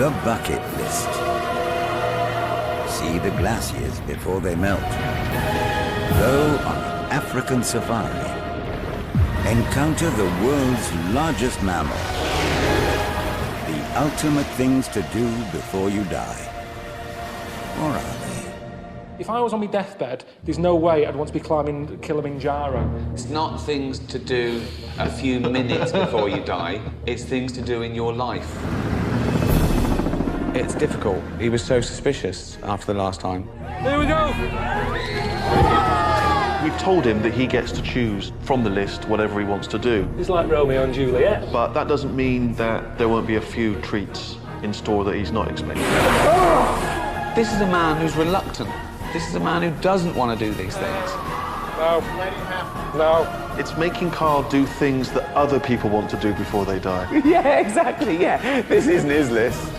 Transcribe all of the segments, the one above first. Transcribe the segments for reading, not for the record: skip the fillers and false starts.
The bucket list. See the glaciers before they melt. Go on an African safari. Encounter the world's largest mammal. The ultimate things to do before you die. Or are they? If I was on my deathbed, there's no way I'd want to be climbing Kilimanjaro. It's not things to do a few minutes before you die, it's things to do in your life. It's difficult. He was so suspicious after the last time. Here we go! We've told him that he gets to choose from the list whatever he wants to do. It's like Romeo and Juliet. But that doesn't mean that there won't be a few treats in store that he's not expecting. This is a man who's reluctant. This is a man who doesn't want to do these things. No. No. It's making Karl do things that other people want to do before they die. Yeah, exactly, yeah. This isn't his list.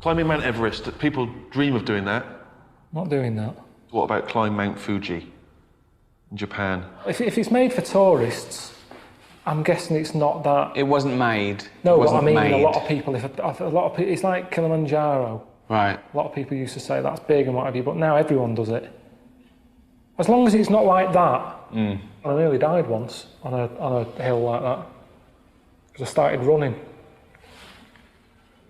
Climbing Mount Everest, people dream of doing that. Not doing that. What about climbing Mount Fuji in Japan? If it's made for tourists, I'm guessing it's not that. It wasn't made. No, but I mean, made. a lot of people, it's like Kilimanjaro. Right. A lot of people used to say that's big and what have you, but now everyone does it. As long as it's not like that. And I nearly died once on a hill like that. Because I started running,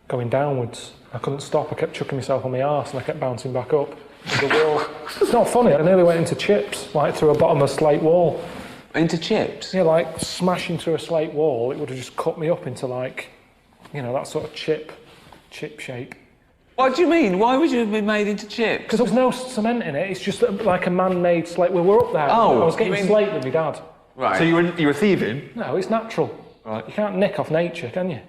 going downwards. I couldn't stop, I kept chucking myself on my arse and I kept bouncing back up. The wall. It's not funny, I nearly went into chips, like through a bottom of a slate wall. Into chips? Yeah, like smashing through a slate wall, it would have just cut me up into like, you know, that sort of chip shape. What do you mean? Why would you have been made into chips? Because there was no cement in it, it's just like a man-made slate. We were up there, Oh, I was getting you mean- slate with my dad. Right. So you were thieving? No, it's natural. Right. You can't nick off nature, can you?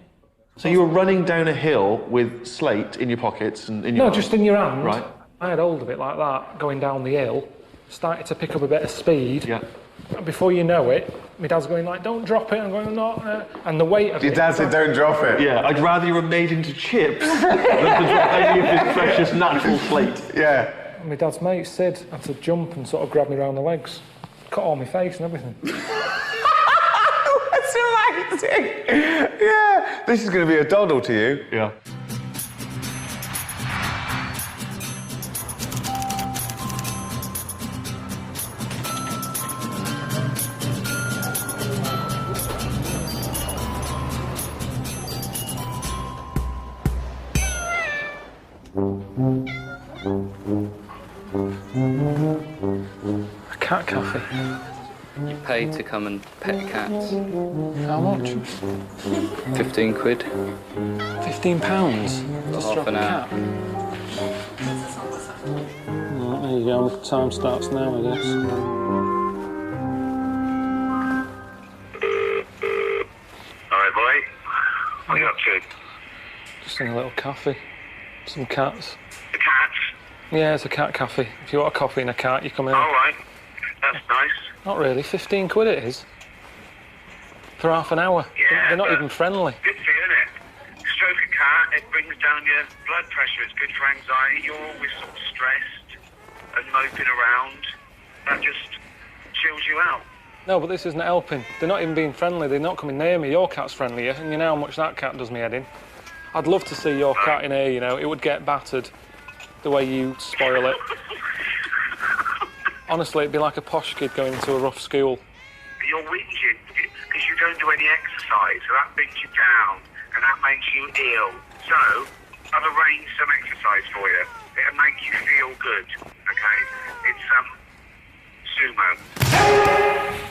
So you were running down a hill with slate in your pockets and in your No, hand? just in your hand. Right. I had hold of it like that, going down the hill, started to pick up a bit of speed. Yeah. And before you know it, my dad's going like, don't drop it. I'm going, no. And the weight of Your it. dad said, don't drop it. Yeah, I'd rather you were made into chips than to drop any of this precious natural slate. Yeah. My dad's mate, Sid, had to jump and sort of grab me around the legs. Cut all my face and everything. That's amazing. Yeah. This is going to be a doddle to you. Yeah. A cat cafe. You pay to come and pet cats. How much? 15 quid. £15? To half an hour. Right, there you go. The time starts now, I guess. All right, boy. What are you up to? Just in a little cafe. Some cats. The cats? Yeah, it's a cat cafe. If you want a coffee and a cat, you come in. All right. That's nice. Not really. 15 quid it is. For half an hour. Yeah, They're not but even friendly. Good for you, isn't it? Stroke a cat, it brings down your blood pressure. It's good for anxiety. You're always sort of stressed and moping around. That just chills you out. No, but this isn't helping. They're not even being friendly. They're not coming near me. Your cat's friendlier, and you know how much that cat does me head in. I'd love to see your cat in here, you know. It would get battered the way you spoil it. Honestly, it'd be like a posh kid going into a rough school. You're whinging because you don't do any exercise, so that brings you down and that makes you ill. So, I've arranged some exercise for you. It'll make you feel good, okay? It's sumo.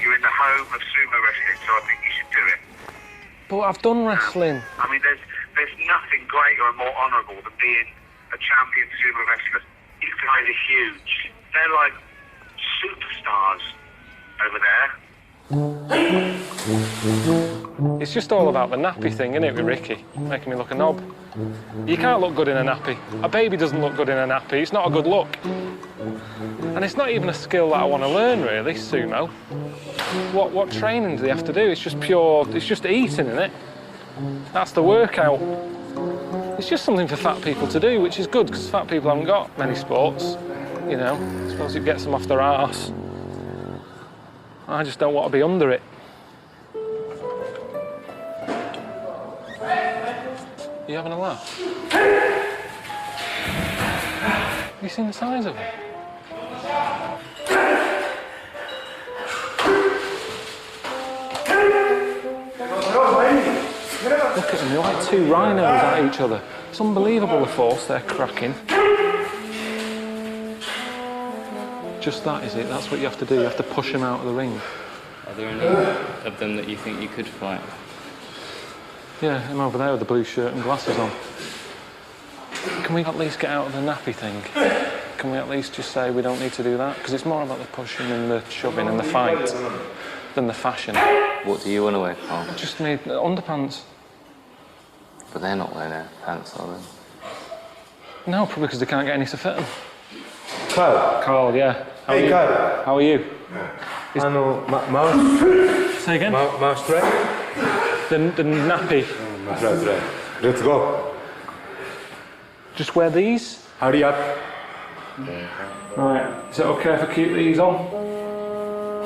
You're in the home of sumo wrestling, so I think you should do it. But I've done wrestling. I mean, there's nothing greater and more honourable than being a champion sumo wrestler. These guys are huge. They're like superstars over there. It's just all about the nappy thing, isn't it, with Ricky? Making me look a knob. You can't look good in a nappy. A baby doesn't look good in a nappy. It's not a good look. And it's not even a skill that I want to learn, really, sumo. What training do they have to do? It's just pure, it's just eating, isn't it? That's the workout. It's just something for fat people to do, which is good, because fat people haven't got many sports. You know, I suppose it gets them off their arse. I just don't want to be under it. You having a laugh? Have you seen the size of it? Look at them, they're like two rhinos at each other. It's unbelievable the force they're cracking. Just that, is it? That's what you have to do. You have to push them out of the ring. Are there any of them that you think you could fight? Yeah, him over there with the blue shirt and glasses on. Can we at least get out of the nappy thing? Can we at least just say we don't need to do that? Because it's more about the pushing and the shoving and the fight than the fashion. What do you want to wear, Carl? I just need underpants. But they're not wearing their pants, are they? No, probably because they can't get any to fit them. Carl. Carl, yeah. Hey, Carl. How are you? Mouse. Say again? Mouse tray. The nappy. Mouse tray. Let's go. Just wear these? Hurry up. Right. Is it okay if I keep these on?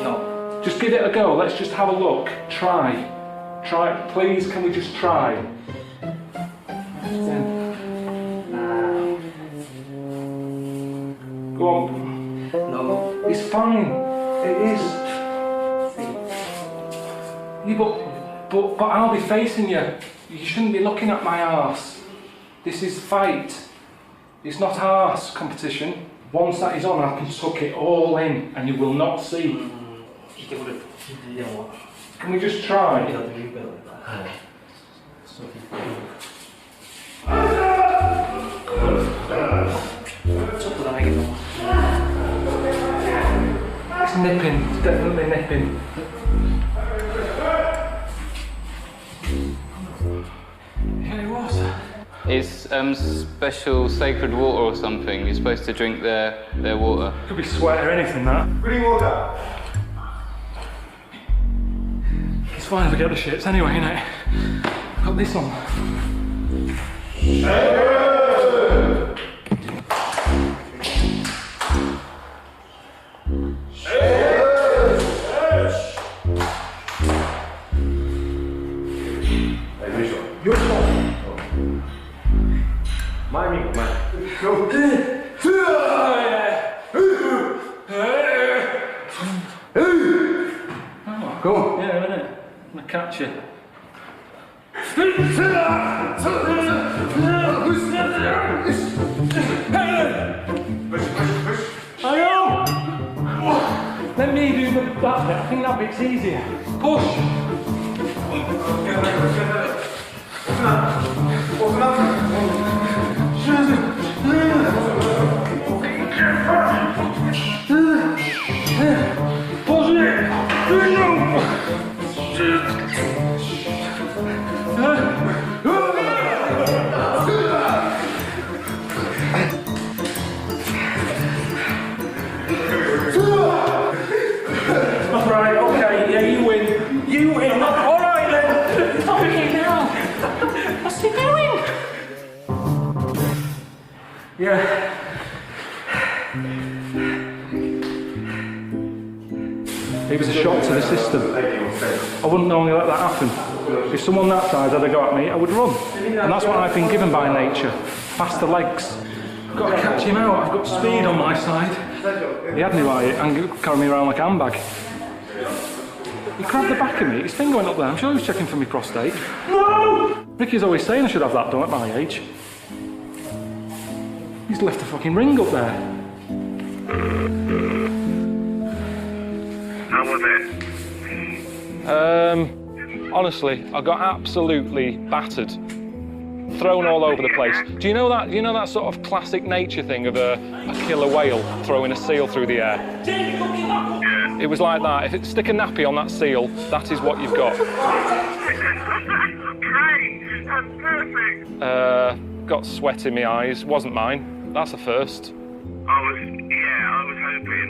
No. Just give it a go. Let's just have a look. Try. Try. Please, can we just try? Go on. No. It's fine. It is. Yeah, but I'll be facing you. You shouldn't be looking at my arse. This is fight. It's not arse competition. Once that is on, I can tuck it all in, and you will not see. Can we just try? It's nipping. It's definitely nipping. Yeah, it was. It's special sacred water or something. You're supposed to drink their water. Could be sweat or anything, that. Bring water. It's fine if I get the shits anyway, innit? I've got this on. Go on. Yeah, innit? I'm gonna catch you. Let me do that bit. I think that bit's easier. Push. Right, okay, yeah, you win. You win. All right then. Okay, now. What's he doing? Yeah. It was a shock to the system. I wouldn't normally let that happen. If someone that size had a go at me, I would run. And that's what I've been given by nature. Faster legs. I've got to catch him out. I've got speed on my side. He had me like it and carried me around like a handbag. He grabbed the back of me. His finger went up there. I'm sure he was checking for my prostate. No! Ricky's always saying I should have that done at my age. He's left a fucking ring up there. How was it? Honestly, I got absolutely battered. Thrown all over the place. Do you know that sort of classic nature thing of a killer whale throwing a seal through the air? It was like that. If it stick a nappy on that seal, that is what you've got. Great! That's perfect! Got sweat in my eyes. Wasn't mine. That's a first. I was hoping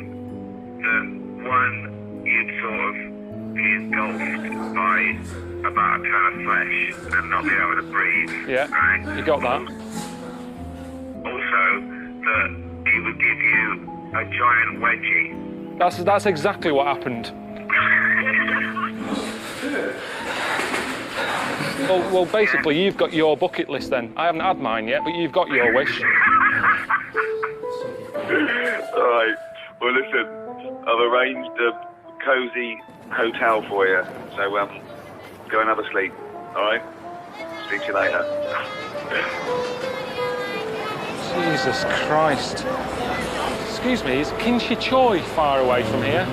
that one, you'd sort of be engulfed by about a ton of flesh and not be able to breathe. Yeah, right? you got that. Also, that he would give you a giant wedgie. That's exactly what happened. Well, basically, you've got your bucket list then. I haven't had mine yet, but you've got your wish. All right. Well, listen, I've arranged a cosy hotel for you, so go and have a sleep. All right. Speak to you later. Jesus Christ. Excuse me, is King Chichoy far away from here?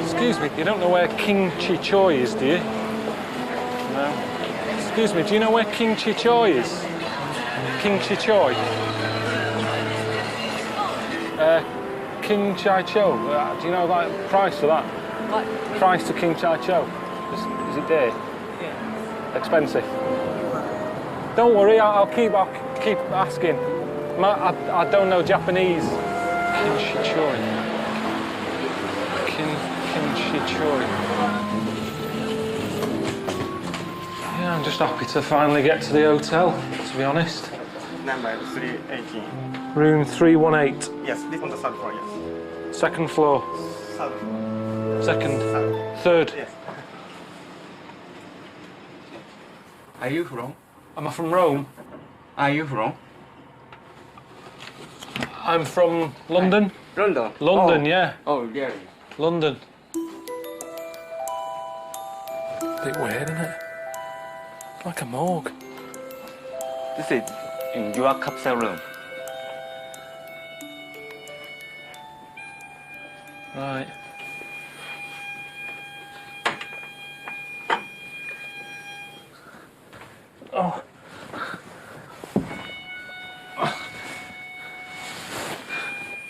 Excuse me, you don't know where King Chichoy is, do you? No. Excuse me, do you know where King Chichoy is? King Chichoy? King Chai Cho. Do you know the price for that? What? Price to King Chai Cho. Is it dear? Yeah. Expensive. Don't worry, I'll keep asking. I don't know Japanese. King Chichoy. King Chichoy. Yeah, I'm just happy to finally get to the hotel, to be honest. Number 318. Room 318. Yes, this on the third floor, yes. Second floor. Third. Second. Third. Yes. Are you from? Am I from Rome? Are you from? I'm from London. London. London, oh. yeah. Oh, really? London. Bit weird, isn't it? Like a morgue. This is in your capsule room. Right. Oh.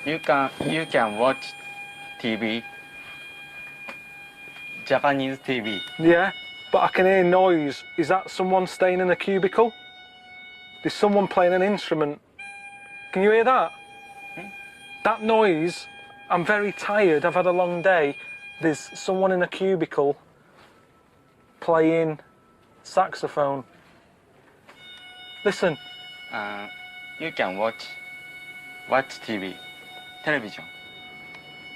You can watch TV. Japanese TV. Yeah, but I can hear noise. Is that someone staying in a cubicle? There's someone playing an instrument. Can you hear that? That noise, I'm very tired, I've had a long day. There's someone in a cubicle playing saxophone. Listen. You can watch TV. Television.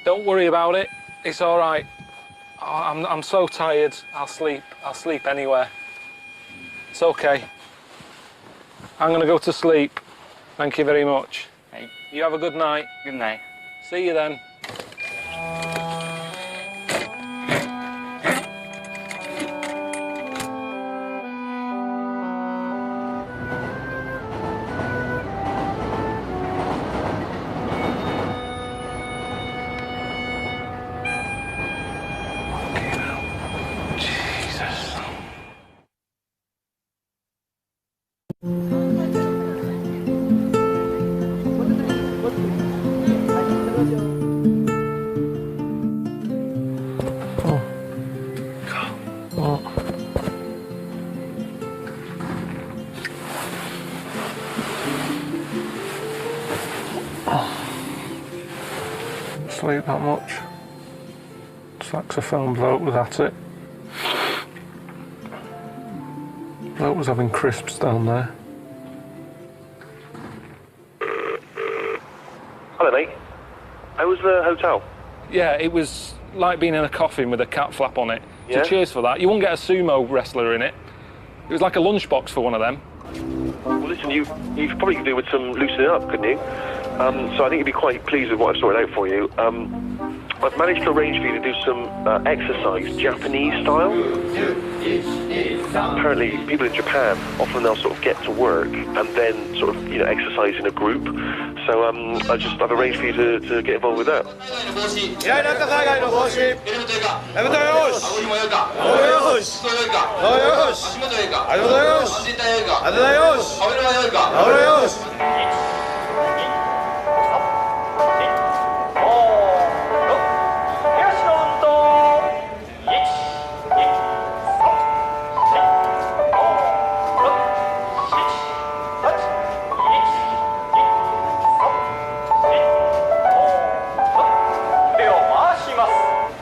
Don't worry about it. It's all right. I'm so tired. I'll sleep anywhere. It's okay. I'm gonna go to sleep. Thank you very much. Hey. You have a good night. Good night. See you then. Sleep that much. Saxophone bloke was at it. Bloke was having crisps down there. Hello, mate. How was the hotel? Yeah, it was like being in a coffin with a cat flap on it. Yeah? So cheers for that. You won't get a sumo wrestler in it. It was like a lunchbox for one of them. Well, listen, you could probably do with some loosening up, couldn't you? So I think you'd be quite pleased with what I've sorted out for you. I've managed to arrange for you to do some exercise, Japanese style. Apparently, people in Japan, often they'll sort of get to work and then sort of, exercise in a group. So I've arranged for you to get involved with that.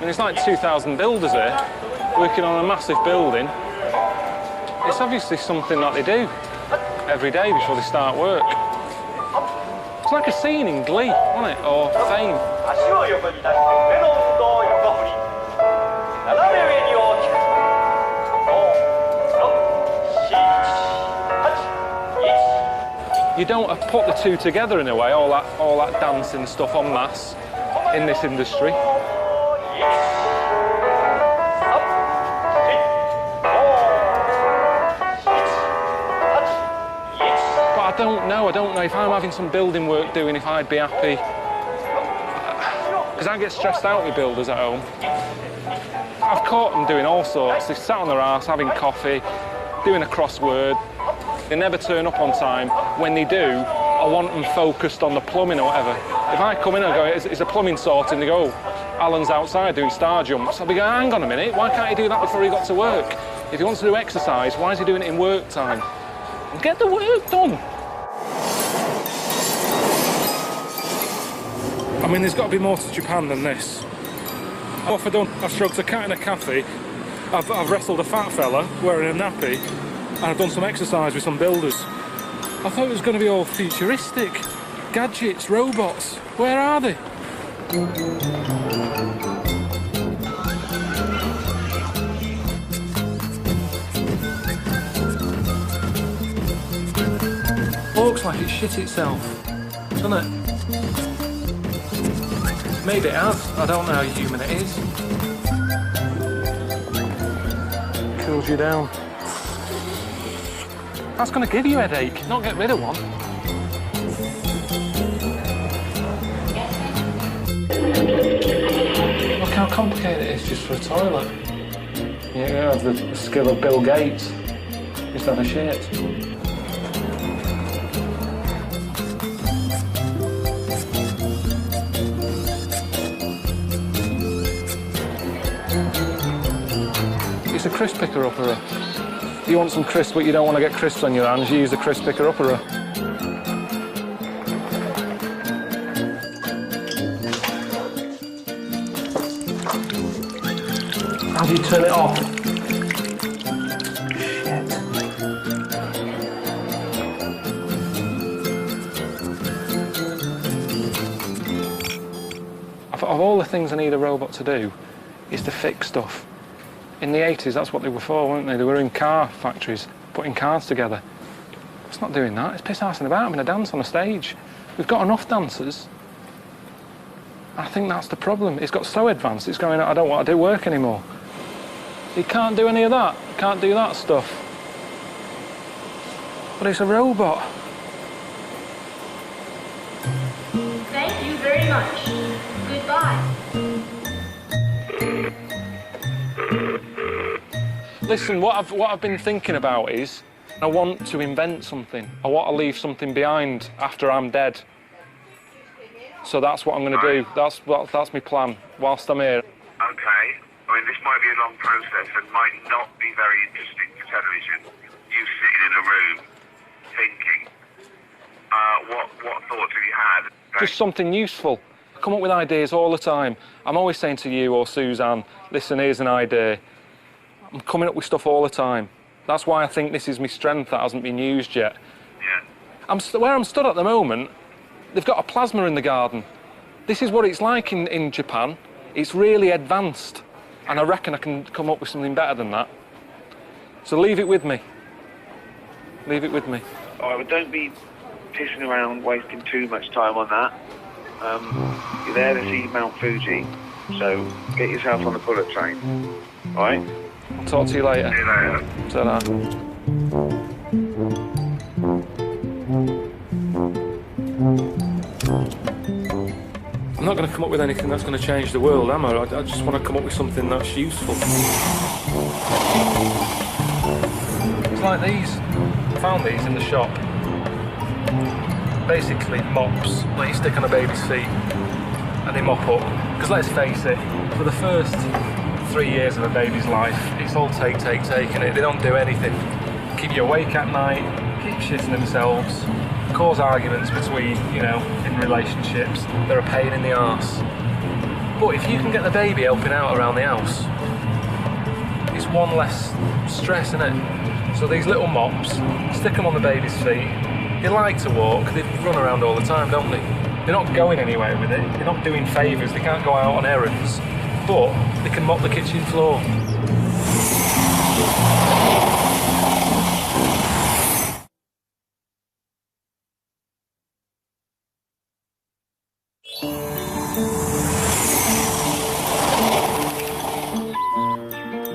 It's like 2,000 builders here, working on a massive building. It's obviously something that they do every day before they start work. It's like a scene in Glee, wasn't it? Or Fame. You don't put the two together in a way, all that dancing stuff en masse in this industry. I don't know if I'm having some building work doing, if I'd be happy. Because I get stressed out with builders at home. I've caught them doing all sorts. They sat on their arse, having coffee, doing a crossword. They never turn up on time. When they do, I want them focused on the plumbing or whatever. If I come in and go, is the plumbing sorted? And they go, oh, Alan's outside doing star jumps. I'll be going, hang on a minute, why can't he do that before he got to work? If he wants to do exercise, why is he doing it in work time? Get the work done. I mean, there's got to be more to Japan than this. What have I done? I've stroked a cat in a cafe, I've wrestled a fat fella wearing a nappy, and I've done some exercise with some builders. I thought it was going to be all futuristic. Gadgets, robots, where are they? Looks like it shit itself, doesn't it? Maybe it has. I don't know how human it is. Cools you down. That's going to give you a headache, not get rid of one. Look how complicated it is just for a toilet. You have the skill of Bill Gates. Just have a shit. It's a crisp picker-upper. You want some crisps, but you don't want to get crisps on your hands, you use the crisp picker-upper. How do you turn it off? Shit. Of all the things I need a robot to do, is to fix stuff. In the 80s, that's what they were for, weren't they? They were in car factories, putting cars together. It's not doing that. It's piss-assing about having a dance on a stage. We've got enough dancers. I think that's the problem. It's got so advanced, it's going, I don't want to do work anymore. You can't do any of that. You can't do that stuff. But it's a robot. Thank you very much. Goodbye. Listen, what I've been thinking about is I want to invent something. I want to leave something behind after I'm dead. So that's what I'm going to do. That's my plan whilst I'm here. Okay. I mean, this might be a long process and might not be very interesting for television. You sitting in a room thinking. What thoughts have you had? Just something useful. I come up with ideas all the time. I'm always saying to you or Suzanne, listen, here's an idea. I'm coming up with stuff all the time. That's why I think this is my strength that hasn't been used yet. Yeah. Where I'm stood at the moment, they've got a plasma in the garden. This is what it's like in Japan. It's really advanced. And I reckon I can come up with something better than that. So leave it with me. Leave it with me. All right, well, don't be pissing around, wasting too much time on that. You're there to see Mount Fuji, so get yourself on the bullet train. All right? I'll talk to you later. See you later. Ta-da. I'm not going to come up with anything that's going to change the world, am I? I just want to come up with something that's useful. It's like these. I found these in the shop. Basically mops that you stick on a baby's feet and they mop up. Because let's face it, for the first 3 years of a baby's life, it's all take, and they don't do anything. Keep you awake at night, keep shitting themselves, cause arguments between, in relationships. They're a pain in the arse. But if you can get the baby helping out around the house, it's one less stress, isn't it? So these little mops, stick them on the baby's feet, They like to walk, they run around all the time, don't they? They're not going anywhere with it, they're not doing favours, they can't go out on errands, but they can mop the kitchen floor.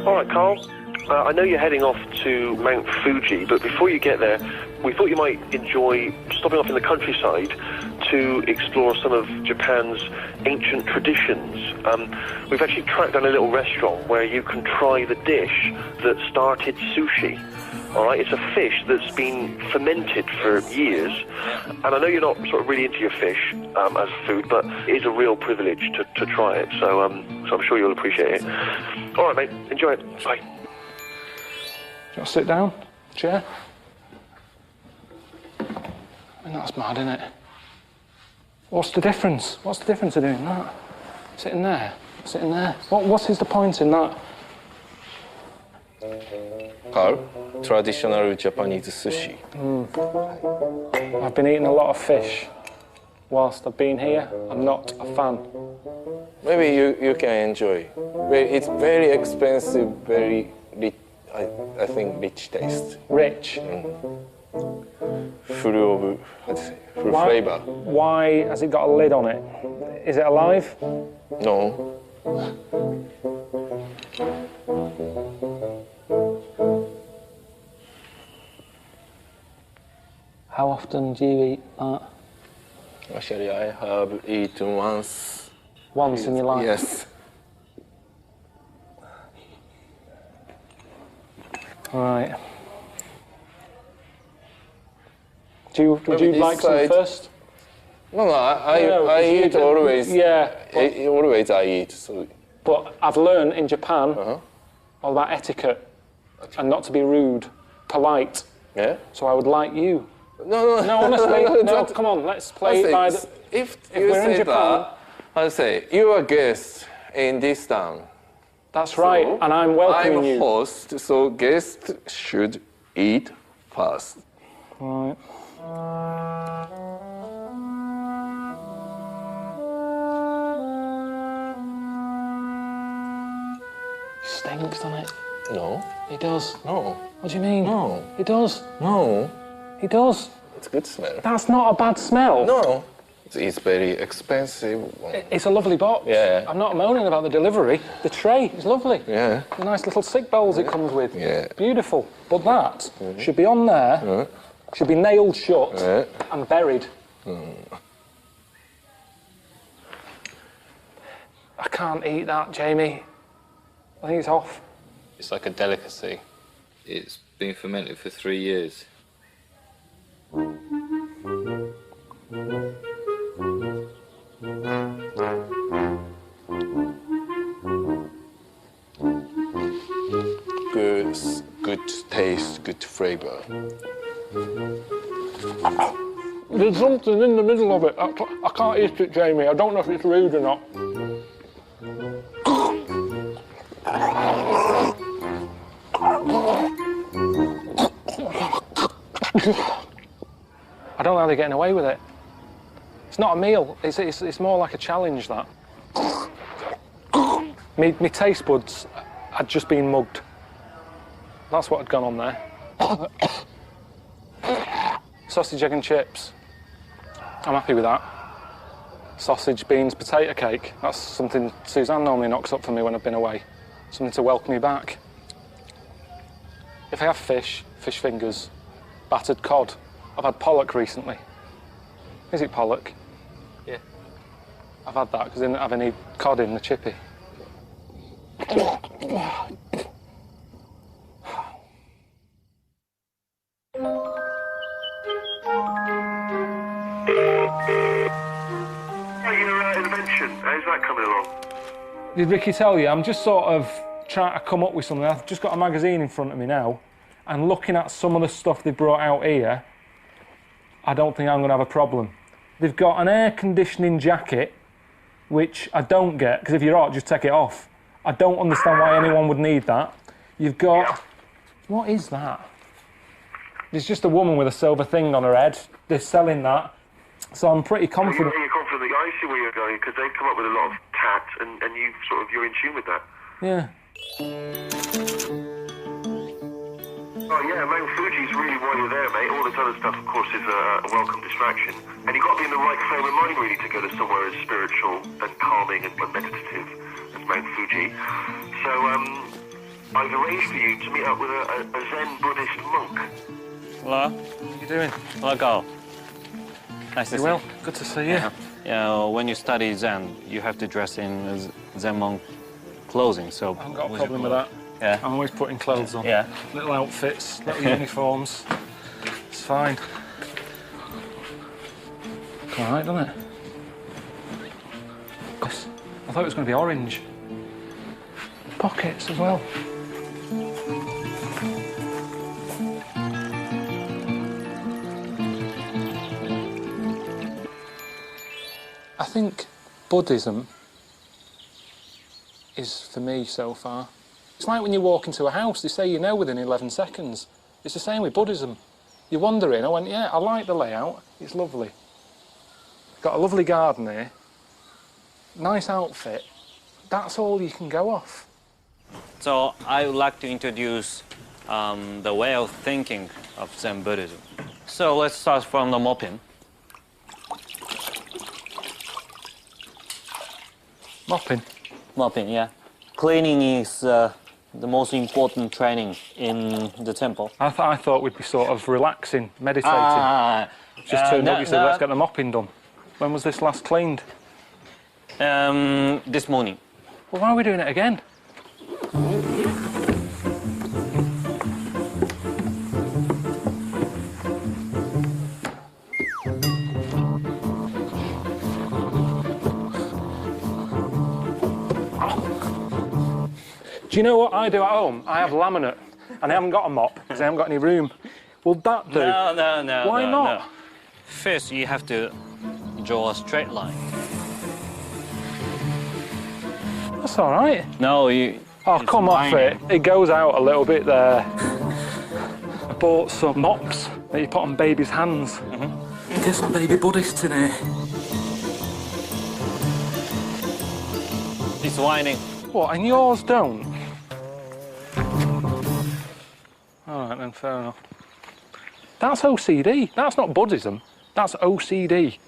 All right, Carl. I know you're heading off to Mount Fuji, but before you get there, we thought you might enjoy stopping off in the countryside to explore some of Japan's ancient traditions. We've actually tracked down a little restaurant where you can try the dish that started sushi. All right, it's a fish that's been fermented for years, and I know you're not sort of really into your fish as food, but it is a real privilege to try it, so I'm sure you'll appreciate it. All right, mate, enjoy it. Bye. Do you want to sit down? Chair? I mean, that's mad, isn't it? What's the difference? What's the difference of doing that? Sitting there, sitting there. What is the point in that? Carl, traditional Japanese sushi. I've been eating a lot of fish whilst I've been here. I'm not a fan. Maybe you can enjoy. It's very expensive, very rich, I think rich taste. Rich? Full of, full flavor. Why has it got a lid on it? Is it alive? No. How often do you eat that? Actually, I have eaten once. Once in your life? Yes. Right. Would you like some first? No, I eat always. Yeah. Always I eat. So. But I've learned in Japan all about etiquette and not to be rude, polite. Yeah. So I would like you. No, honestly, no. Come on, let's play it by the. If we're in Japan, I say you are a guest in this town. That's right, and I'm welcoming you. I'm a host, so guests should eat first. Right. Stinks, doesn't it? No. It does. No. What do you mean? No. It does. No. It does. It's a good smell. That's not a bad smell. No. It's very expensive. It's a lovely box. Yeah. I'm not moaning about the delivery. The tray is lovely. Yeah. The nice little sick bowls it comes with. Yeah. Beautiful. But that should be on there, should be nailed shut and buried. I can't eat that, Jamie. I think it's off. It's like a delicacy. It's been fermented for 3 years. Good taste, good flavor. There's something in the middle of it. I can't eat it, Jamie. I don't know if it's rude or not. I don't know how they're getting away with it. It's not a meal. It's more like a challenge, that. Me taste buds had just been mugged. That's what had gone on there. Sausage, egg and chips. I'm happy with that. Sausage, beans, potato cake. That's something Suzanne normally knocks up for me when I've been away. Something to welcome me back. If I have fish fingers, battered cod. I've had pollock recently. Is it pollock? Yeah. I've had that because I didn't have any cod in the chippy. Intervention, how's that coming along? Did Ricky tell you? I'm just sort of trying to come up with something. I've just got a magazine in front of me now, and looking at some of the stuff they brought out here, I don't think I'm going to have a problem. They've got an air conditioning jacket, which I don't get, because if you're hot, just take it off. I don't understand why anyone would need that. You've got... What is that? There's just a woman with a silver thing on her head. they're selling that, so I'm pretty confident. You're confident that I see where you're going, because they've come up with a lot of tat, and you're in tune with that. Yeah. Oh yeah, Mount Fuji's really why you're there, mate. All this other stuff, of course, is a welcome distraction. And you've got to be in the right frame of mind, really, to go to somewhere as spiritual and calming and meditative as Mount Fuji. So, I've arranged for you to meet up with a Zen Buddhist monk. Hello. How are you doing? Hello, Karl. Nice to see you. Well, good to see you. Yeah, when you study Zen, you have to dress in Zen monk clothing, so... I haven't got a problem with that. Yeah. I'm always putting clothes on. Yeah. Little outfits, little uniforms. It's fine. All right, doesn't it? Gosh, I thought it was going to be orange. Pockets as well. I think Buddhism is for me so far. It's like when you walk into a house, they say you know within 11 seconds. It's the same with Buddhism. You wander in, I went, yeah, I like the layout, it's lovely. Got a lovely garden here, nice outfit. That's all you can go off. So I would like to introduce the way of thinking of Zen Buddhism. So let's start from the mopping. Mopping? Mopping, yeah. Cleaning is the most important training in the temple. I thought we'd be sort of relaxing, meditating. Just turned up, you said, let's get the mopping done. When was this last cleaned? This morning. Well, why are we doing it again? Do you know what I do at home? I have laminate, and I haven't got a mop because I haven't got any room. Will that do? No. Why not? No. First, you have to draw a straight line. That's all right. No, you... Oh, come off it. It goes out a little bit there. I bought some mops that you put on babies' hands. Get some baby Buddhists in here. It's whining. What, and yours don't? All right then, fair enough. That's OCD. That's not Buddhism. That's OCD.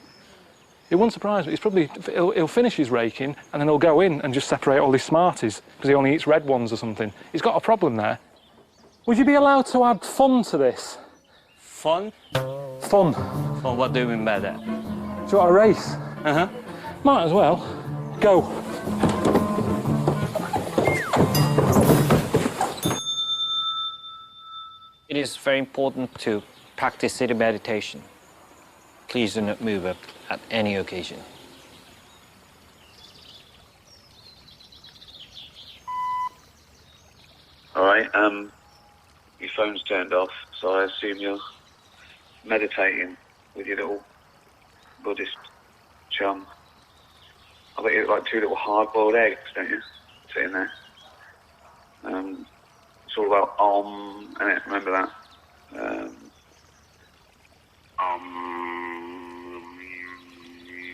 It wouldn't surprise me. It's probably he'll finish his raking and then he'll go in and just separate all his Smarties because he only eats red ones or something. He's got a problem there. Would you be allowed to add fun to this? Fun? Fun. Fun, what do you mean by that? Do you want a race? Might as well. Go. It is very important to practice sitting meditation. Please do not move up at any occasion. All right, your phone's turned off, so I assume you're meditating with your little Buddhist chum. I bet you look like two little hard-boiled eggs, don't you? Sitting there. It's all about innit? Remember that?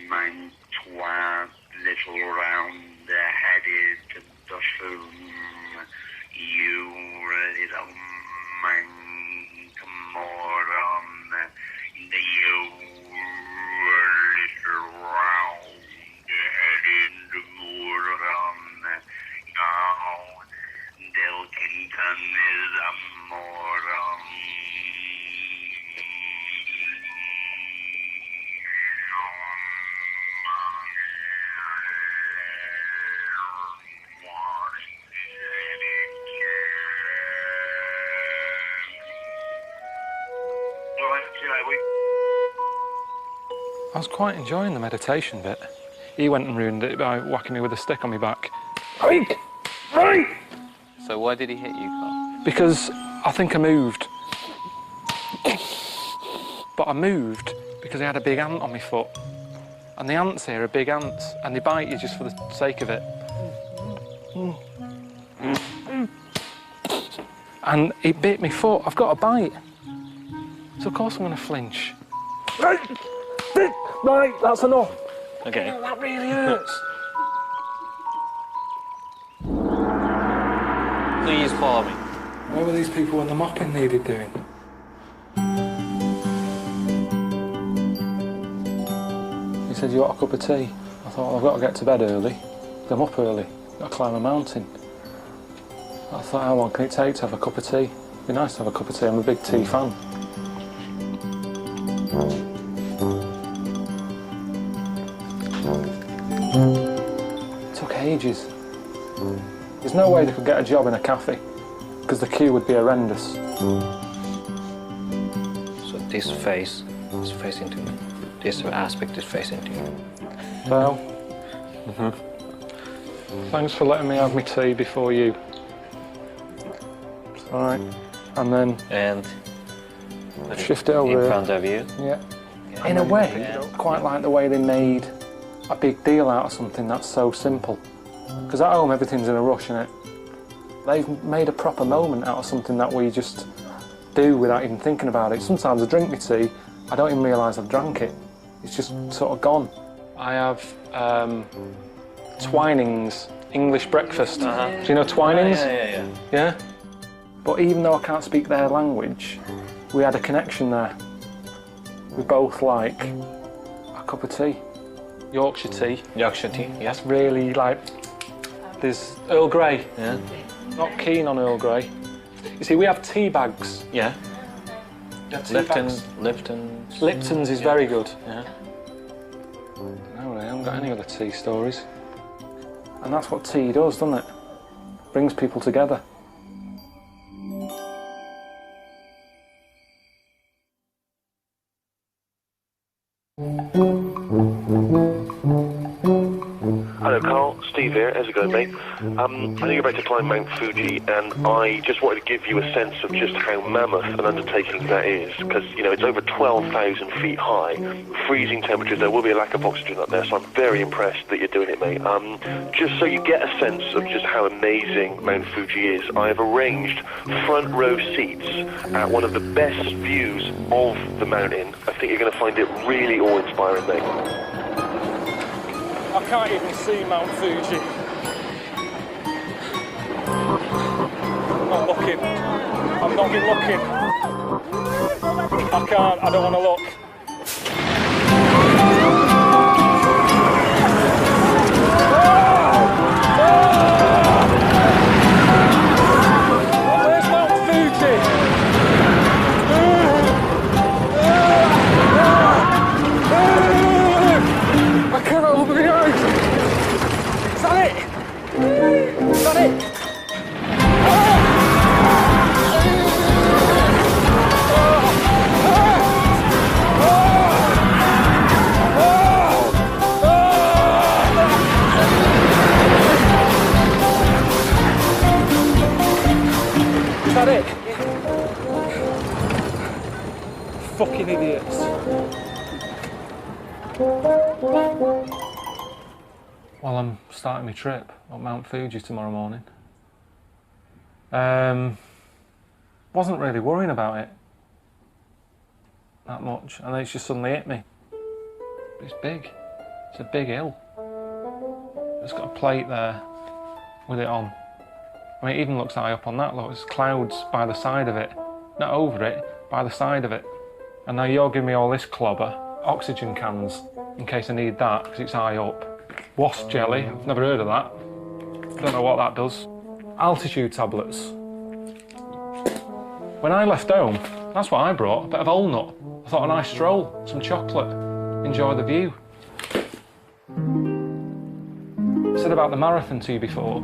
Mantua, little round-headed buffoon, you little moron, you little round-headed moron. Oh, Pilkington is a moron. I was quite enjoying the meditation bit. He went and ruined it by whacking me with a stick on my back. Right! Right! So why did he hit you, Karl? Because I think I moved. But I moved because I had a big ant on my foot. And the ants here are big ants, and they bite you just for the sake of it. And it bit my foot. I've got a bite. So of course I'm going to flinch. Right, that's enough. Okay. That really hurts. Please follow me. Where were these people when the mopping needed doing? He said, you want a cup of tea? I thought, well, I've got to get to bed early. I'm up early. I've got to climb a mountain. I thought, how long can it take to have a cup of tea? It'd be nice to have a cup of tea. I'm a big tea fan. It took ages. There's no way they could get a job in a cafe because the queue would be horrendous. So this face is facing to me. This aspect is facing to you. Well, thanks for letting me have my tea before you. All right, and then shift it over in front of you. Yeah. In a way, I quite like the way they made a big deal out of something that's so simple. Because at home everything's in a rush, innit? They've made a proper moment out of something that we just do without even thinking about it. Sometimes I drink my tea, I don't even realise I've drank it. It's just sort of gone. I have Twinings English breakfast. Do you know Twinings? Yeah? But even though I can't speak their language, we had a connection there. We both like a cup of tea. Yorkshire tea. Yorkshire tea, yes. That's really like, there's Earl Grey. Yeah. Not keen on Earl Grey. You see, we have tea bags. Yeah. Lipton's is very good. Yeah. No, I haven't got any other tea stories. And that's what tea does, doesn't it? Brings people together. Hello, Carl. Steve here. How's it going, mate? I know you're about to climb Mount Fuji, and I just wanted to give you a sense of just how mammoth an undertaking that is, because, you know, it's over 12,000 feet high, freezing temperatures. There will be a lack of oxygen up there, so I'm very impressed that you're doing it, mate. Just so you get a sense of just how amazing Mount Fuji is, I have arranged front row seats at one of the best views of the mountain. I think you're going to find it really awe-inspiring, mate. I can't even see Mount Fuji. I'm not looking. I'm not even looking. I can't, I don't want to look. Where's Mount Fuji? I cannot open my eyes. Is that it? Is that it? Is that it? Fucking idiots. Well, I'm starting my trip up Mount Fuji tomorrow morning. Wasn't really worrying about it that much, and then it's just suddenly hit me. It's big. It's a big hill. It's got a plate there with it on. I mean, it even looks high up on that. Look, there's clouds by the side of it. Not over it, by the side of it. And now you're giving me all this clobber. Oxygen cans, in case I need that, because it's high up. Wasp jelly, I've never heard of that. Don't know what that does. Altitude tablets. When I left home, that's what I brought, a bit of walnut. I thought a nice stroll, some chocolate, enjoy the view. I said about the marathon to you before,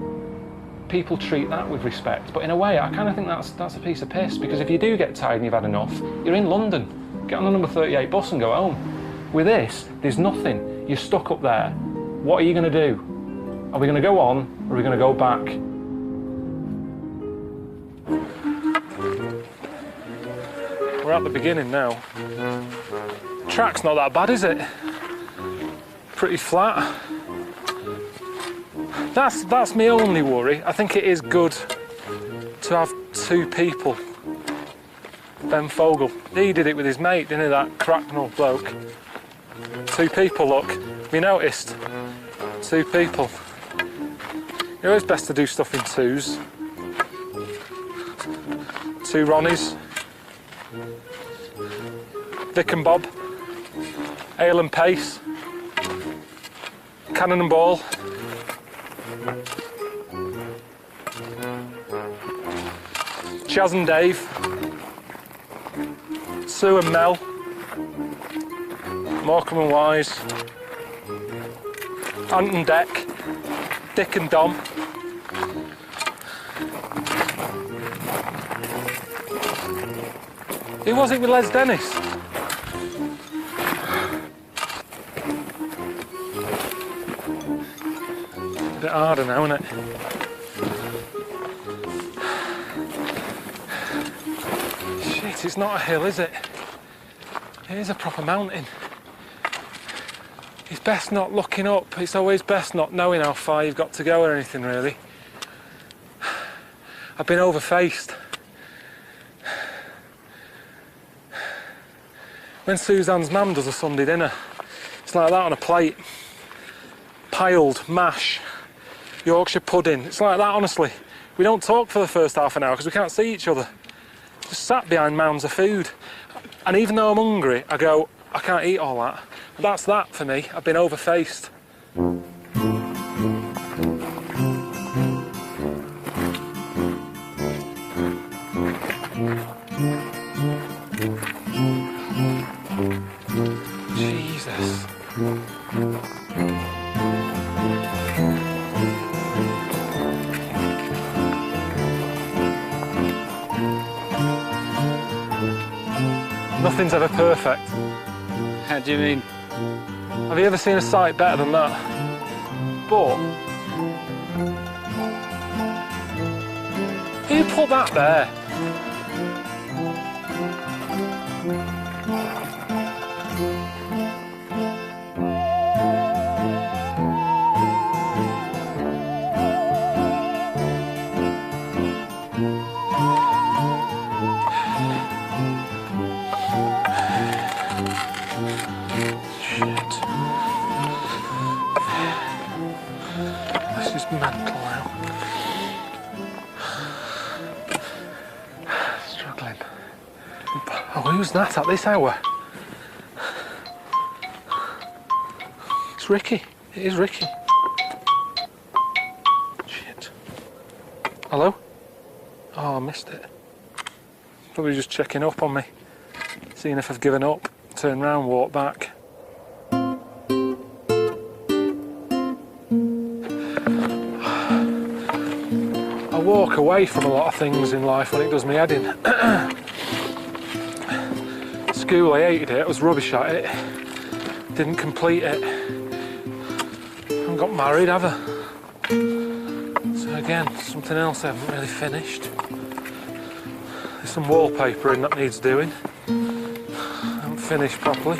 people treat that with respect, but in a way I kind of think that's a piece of piss, because if you do get tired and you've had enough, you're in London. Get on the number 38 bus and go home. With this, there's nothing. You're stuck up there. What are you going to do? Are we going to go on, or are we going to go back? We're at the beginning now. Track's not that bad, is it? Pretty flat. That's my only worry. I think it is good to have two people Ben Fogle. He did it with his mate, didn't he, that cracknell bloke? 2 people, look. Have you noticed? 2 people. It's always best to do stuff in 2s. 2 Ronnies. Vic and Bob. Ale and Pace. Cannon and Ball. Chaz and Dave. Sue and Mel. Morecambe and Wise. Ant and Deck. Dick and Dom. Who was it with Les Dennis? A bit harder now, isn't it? Shit, it's not a hill, is it? It is a proper mountain. It's best not looking up. It's always best not knowing how far you've got to go or anything, really. I've been overfaced. When Suzanne's mum does a Sunday dinner, it's like that on a plate. Piled mash, Yorkshire pudding. It's like that, honestly. We don't talk for the first half an hour because we can't see each other. Just sat behind mounds of food. And even though I'm hungry, I go, I can't eat all that. But that's that for me. I've been overfaced. Jesus. Nothing's ever perfect. How do you mean? Have you ever seen a sight better than that? But who put that there? Mental now. Struggling. Oh, who's that at this hour? It's Ricky. It is Ricky. Shit. Hello? Oh, I missed it. Probably just checking up on me. Seeing if I've given up. Turn round, walk back. I walk away from a lot of things in life when it does me head in. School, I hated it, I was rubbish at it. Didn't complete it. Haven't got married, have I? So again, something else I haven't really finished. There's some wallpapering that needs doing. I haven't finished properly.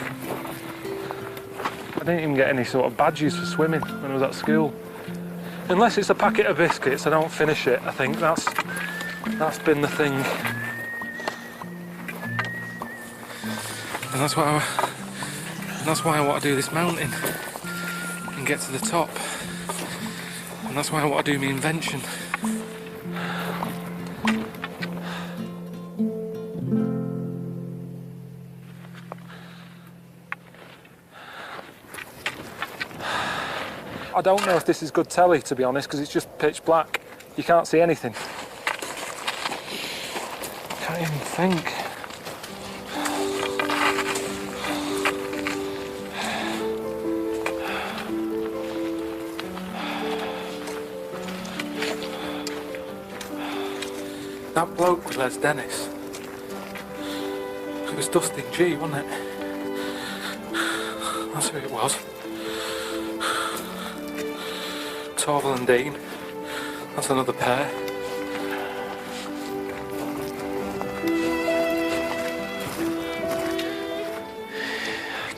I didn't even get any sort of badges for swimming when I was at school. Unless it's a packet of biscuits, I don't finish it. I think that's been the thing. And that's why I want to do this mountain and get to the top. And that's why I want to do my invention. I don't know if this is good telly, to be honest, because it's just pitch black. You can't see anything. Can't even think. That bloke was Les Dennis. It was Dustin G, wasn't it? That's who it was. Torval and Dean. That's another pair.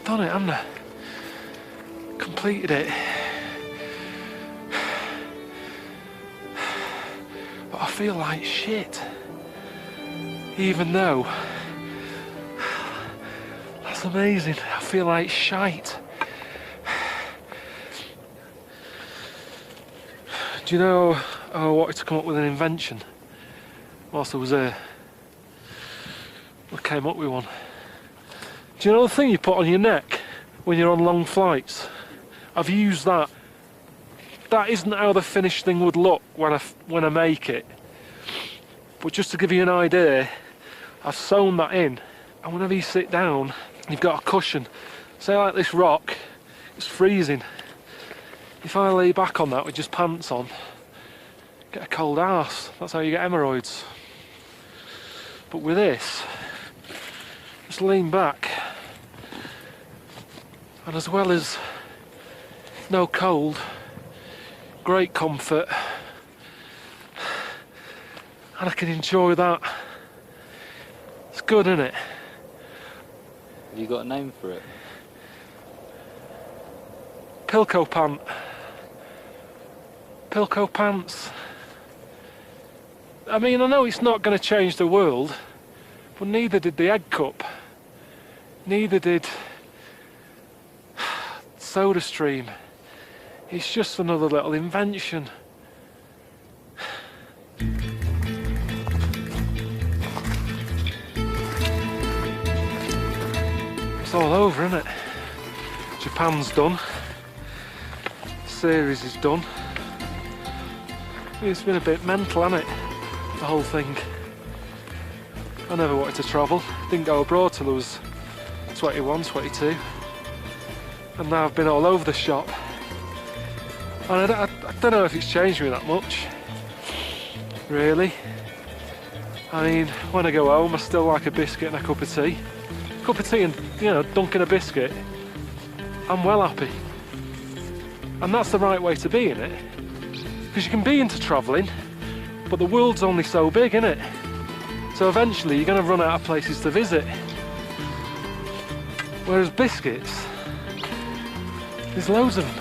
Done it, haven't I? Completed it. But I feel like shit. Even though It's amazing. I feel like shite. Do you know, I wanted to come up with an invention whilst I was here. I came up with one. Do you know the thing you put on your neck when you're on long flights? I've used that. That isn't how the finished thing would look when I make it. But just to give you an idea, I've sewn that in, and whenever you sit down, you've got a cushion. Say like this rock, it's freezing. If I lay back on that with just pants on, get a cold arse. That's how you get hemorrhoids. But with this, just lean back, and as well as no cold, great comfort, and I can enjoy that. It's good, isn't it? Have you got a name for it? Pilko pant. Pilko pants. I mean, I know it's not going to change the world, but neither did the egg cup. Neither did SodaStream. It's just another little invention. It's all over, isn't it? Japan's done. Series is done. It's been a bit mental, hasn't it? The whole thing. I never wanted to travel. Didn't go abroad till I was 21, 22. And now I've been all over the shop. And I don't know if it's changed me that much. Really. I mean, when I go home, I still like a biscuit and a cup of tea. A cup of tea and, you know, dunking a biscuit. I'm well happy. And that's the right way to be, innit? Because you can be into travelling, but the world's only so big, innit? So eventually you're going to run out of places to visit. Whereas biscuits, there's loads of them.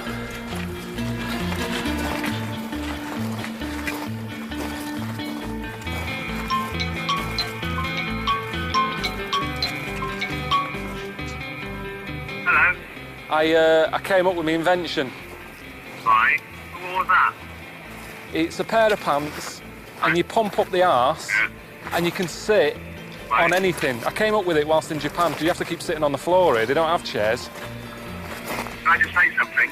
Hello? I came up with my invention. Right. What was that? It's a pair of pants, and you pump up the arse, and you can sit on anything. I came up with it whilst in Japan, because you have to keep sitting on the floor here. They don't have chairs. Can I just say something?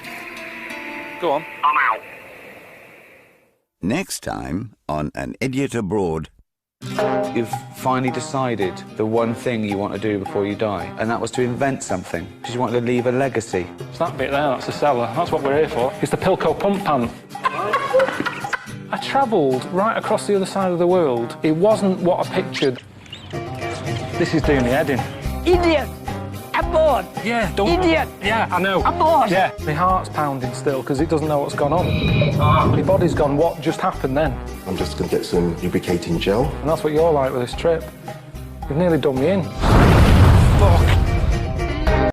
Go on. I'm out. Next time on An Idiot Abroad. You've finally decided the one thing you want to do before you die, and that was to invent something, because you wanted to leave a legacy. It's that bit there, that's the cellar. That's what we're here for. It's the Pilko pump pant. I travelled right across the other side of the world. It wasn't what I pictured. This is doing me head in. Idiot! I'm bored! Yeah, don't... Idiot! Yeah, I know. I'm bored! Yeah, my heart's pounding still because it doesn't know what's gone on. My body's gone, what just happened then? I'm just going to get some lubricating gel. And that's what you're like with this trip. You've nearly done me in. Fuck.